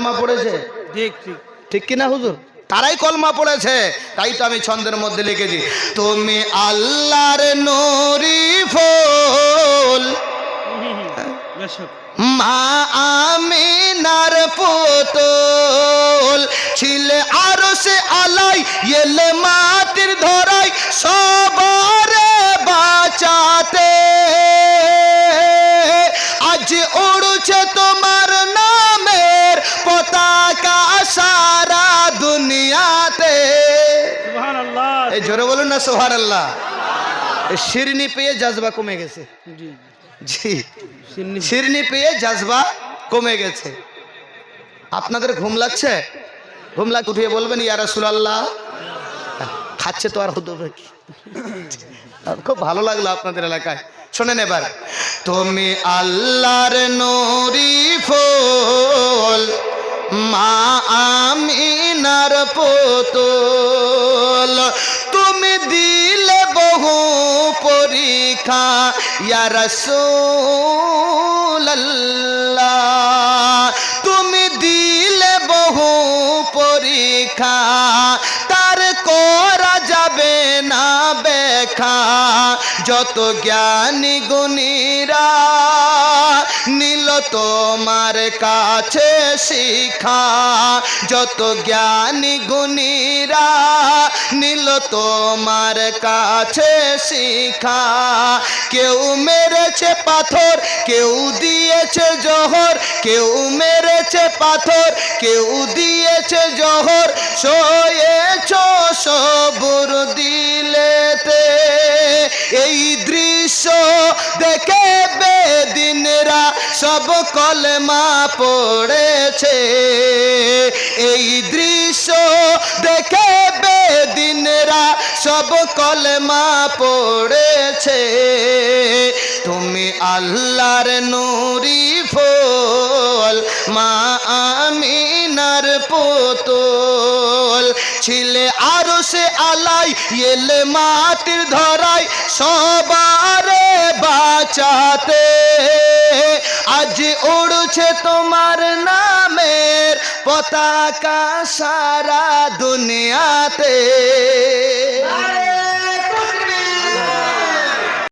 কলমা পড়েছে? ঠিক ঠিক ঠিক কিনা হুজুর? তারাই কলমা পড়েছে, তাই তো আমি ছন্দের মধ্যে লিখেছি, তুমি আল্লাহর নূরি ফুল, দর্শক মা আমিনার পুতুল, ছিলে আরশে আলাই, এলে মাটির ধরাই সবারে বাঁচাতে, আজ উড়ছে তোমার নামের পতাকা সারা দুনিয়াতে। সুবহানাল্লাহ। এই জোরে বলুন না সুবহানাল্লাহ। এই শিরনি পেয়ে জাজবা কমে গেছে। জি জি, সিন্নি শিরনি পেয়ে জাজবা কমে গেছে। আপনাদের ঘুম লাগছে? ঘুম লাগ উঠিয়ে বলবেন ইয়া রাসূলুল্লাহ। খাচ্ছে তো আর হতো কি? খুব ভালো লাগলো আপনাদের এলাকায়। শোনেন এবার, তুমি আল্লাহর নূরি ফুল, মা আমিনার পুতুল, তুমি দিলে বহু পরীক্ষা ইয়া রাসূলুল্লাহ, তুমি দিলে বহু পরীক্ষা, তার করা যাবে না ব্যাখ্যা, যত জ্ঞানী গুণীরা নিল তোমার কাছে শিক্ষা, যত জ্ঞানী গুণীরা নিল তোমার কাছে শিক্ষা, কেউ মেরেছে পাথর, কেউ দিয়েছে জহর, কেউ মেরেছে পাথর, কেউ দিয়েছে জহর, সয়েছ সবুর দিলেতে, এই দৃশ্য দেখে বেদিনরা সব কলমা পড়েছে, এই দৃশ্য দেখে বেদিনরা সব কলমা পড়েছে, তুমি আল্লাহর নূরি ফুল, মা আমিনার পুতুল, ছিলে আরশে আলাই, এলে মাটির ধরাই সবারে বাঁচাতে, আজ উড়ছে তোমার নামের পতাকা সারা দুনিয়াতে।